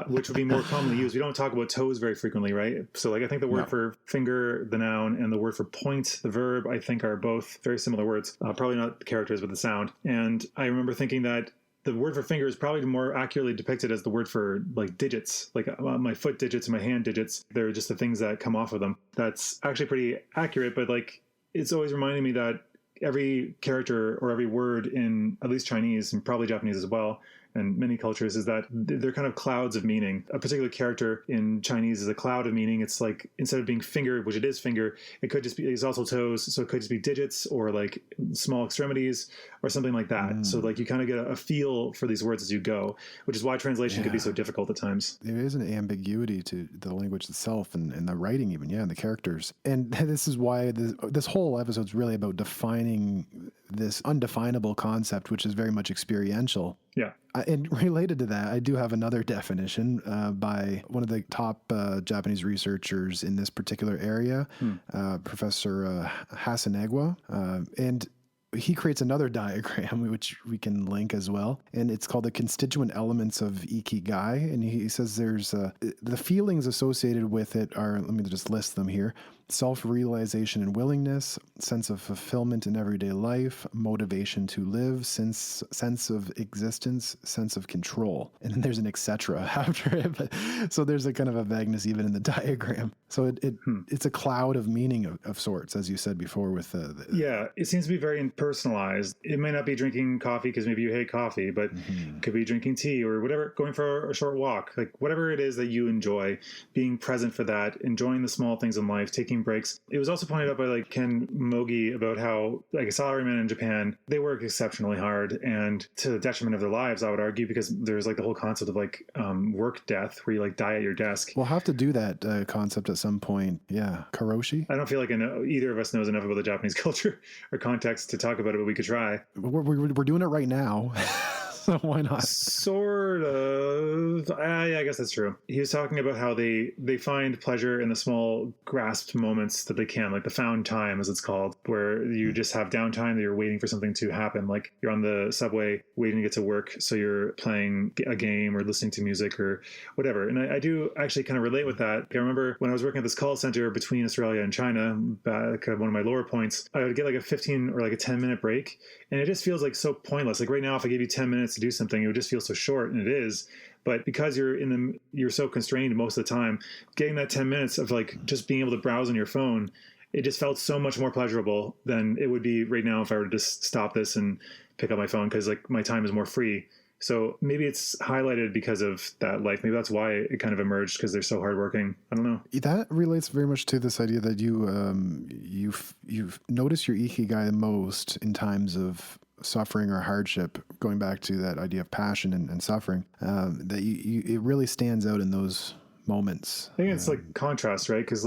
which would be more commonly used. We don't talk about toes very frequently, right? So like I think the word for finger, the noun, and the word for point, the verb, I think are both very similar words. Probably not the characters, but the sound. And I remember thinking that the word for finger is probably more accurately depicted as the word for like digits, like my foot digits and my hand digits. They're just the things that come off of them. That's actually pretty accurate, but like it's always reminding me that every character or every word in at least Chinese and probably Japanese as well, and many cultures, is that they're kind of clouds of meaning. A particular character in Chinese is a cloud of meaning. It's like, instead of being finger, which it is finger, it could just be, it's also toes. So it could just be digits or like small extremities or something like that. So like you kind of get a feel for these words as you go, which is why translation can be so difficult at times.
There is an ambiguity to the language itself and the writing even, and the characters. And this is why this whole episode is really about defining this undefinable concept, which is very much experiential.
Yeah.
And related to that, I do have another definition by one of the top Japanese researchers in this particular area, Professor Hasanegwa. And he creates another diagram, which we can link as well. And it's called the constituent elements of Ikigai. And he says there's the feelings associated with it are, let me just list them here: self-realization and willingness, sense of fulfillment in everyday life, motivation to live, sense of existence, sense of control. And then there's an etc. after it. But, so there's a kind of a vagueness even in the diagram. So it's a cloud of meaning of sorts, as you said before with
yeah, it seems to be very personalized. It may not be drinking coffee because maybe you hate coffee, but it could be drinking tea or whatever, going for a short walk, like whatever it is that you enjoy, being present for that, enjoying the small things in life, taking breaks. It was also pointed out by like Ken Mogi about how like a salaryman in Japan, they work exceptionally hard and to the detriment of their lives, I would argue, because there's like the whole concept of like work death where you like die at your desk.
We'll have to do that concept at some point. Yeah. Karoshi?
I don't feel like either of us knows enough about the Japanese culture or context to talk about it, but we could try.
We're doing it right now. So why not?
Sort of. I guess that's true. He was talking about how they find pleasure in the small grasped moments that they can, like the found time, as it's called, where you just have downtime that you're waiting for something to happen. Like you're on the subway waiting to get to work, so you're playing a game or listening to music or whatever. And I do actually kind of relate with that. I remember when I was working at this call center between Australia and China, back at one of my lower points, I would get like a 15 or like a 10-minute break, and it just feels like so pointless. Like right now, if I gave you 10 minutes to do something, it would just feel so short, and it is. But because you're so constrained most of the time, getting that 10 minutes of like just being able to browse on your phone, it just felt so much more pleasurable than it would be right now if I were to just stop this and pick up my phone, because like my time is more free So maybe it's highlighted because of that life. Maybe that's why it kind of emerged, because they're so hardworking. I don't know.
That relates very much to this idea that you notice your Ikigai the most in times of suffering or hardship, going back to that idea of passion and suffering, that it really stands out in those moments.
I think it's like contrast, right? Because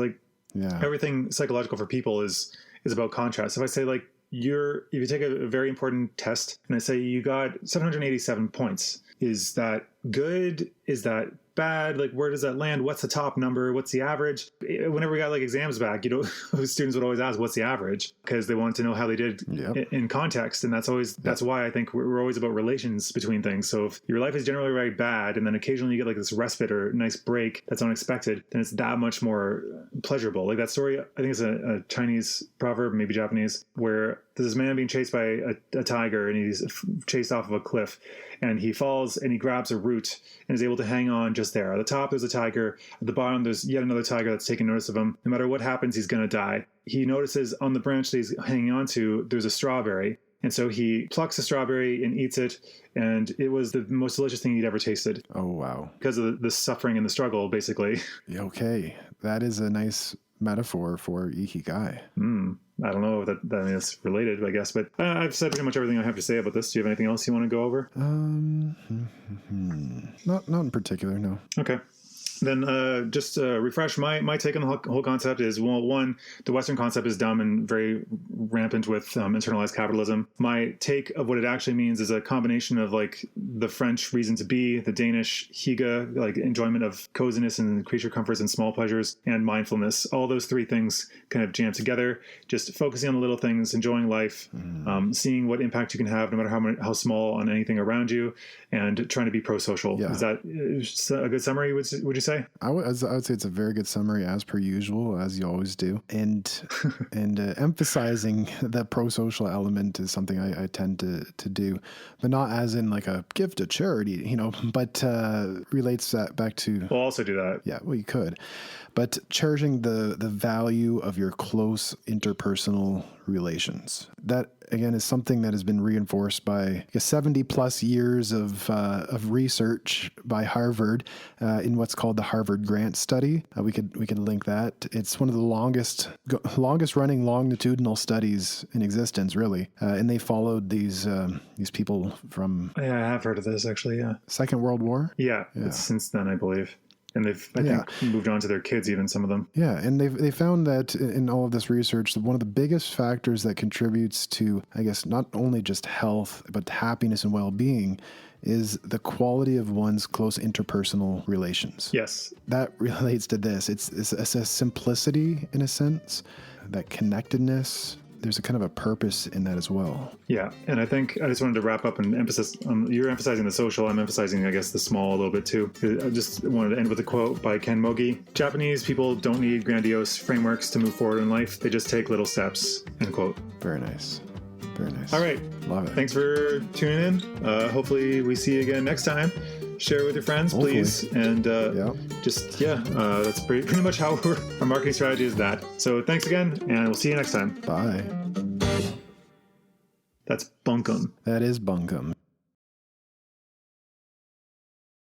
everything psychological for people is about contrast. If I say if you take a very important test and I say you got 787 points, is that good? Is that bad? Like, where does that land? What's the top number? What's the average? Whenever we got exams back, students would always ask, what's the average? Because they want to know how they did in context. And that's why I think we're always about relations between things. So if your life is generally very bad, and then occasionally you get this respite or nice break that's unexpected, then it's that much more pleasurable. Like that story, I think it's a Chinese proverb, maybe Japanese, where there's this man being chased by a tiger, and he's chased off of a cliff, and he falls and he grabs a root and is able to hang on just there. At the top, there's a tiger. At the bottom, there's yet another tiger that's taking notice of him. No matter what happens, he's going to die. He notices on the branch that he's hanging on to, there's a strawberry. And so he plucks a strawberry and eats it. And it was the most delicious thing he'd ever tasted.
Oh, wow.
Because of the suffering and the struggle, basically.
Okay. That is a nice metaphor for Ikigai.
I don't know if that is related, I guess. But I've said pretty much everything I have to say about this. Do you have anything else you want to go over?
Not in particular, no.
Okay. Then just refresh my take on the whole concept is, well, one, the Western concept is dumb and very rampant with internalized capitalism. My take of what it actually means is a combination of the French reason to be, the Danish hygge, enjoyment of coziness and creature comforts and small pleasures, and mindfulness. All those three things kind of jam together, just focusing on the little things, enjoying life, seeing what impact you can have no matter how small on anything around you, and trying to be pro-social.
Yeah.
Is that a good summary, would you say?
I would say it's a very good summary, as per usual, as you always do. And emphasizing the pro-social element is something I tend to do, but not as in a gift to charity, but relates that back to...
We'll also do that.
Yeah, well, you could. But cherishing the value of your close interpersonal relations. That, again, is something that has been reinforced by 70 plus years of research by Harvard in what's called the Harvard Grant Study. We could link that. It's one of the longest running longitudinal studies in existence, really. And they followed these people from...
Yeah, I have heard of this, actually, yeah.
Second World War?
Yeah. It's since then, I believe. And they've, I think, moved on to their kids, even some of them.
Yeah, and they found that in all of this research, that one of the biggest factors that contributes to, I guess, not only just health, but happiness and well-being is the quality of one's close interpersonal relations.
Yes.
That relates to this. It's a simplicity, in a sense, that connectedness. There's a kind of a purpose in that as well.
Yeah. And I think I just wanted to wrap up and emphasize, you're emphasizing the social, I'm emphasizing, I guess, the small a little bit too. I just wanted to end with a quote by Ken Mogi. Japanese people don't need grandiose frameworks to move forward in life. They just take little steps, end quote.
Very nice. Very nice.
All right.
Love it.
Thanks for tuning in. Hopefully we see you again next time. Share with your friends, please. And that's pretty much how our marketing strategy is that. So thanks again, and we'll see you next time.
Bye.
That's bunkum.
That is bunkum.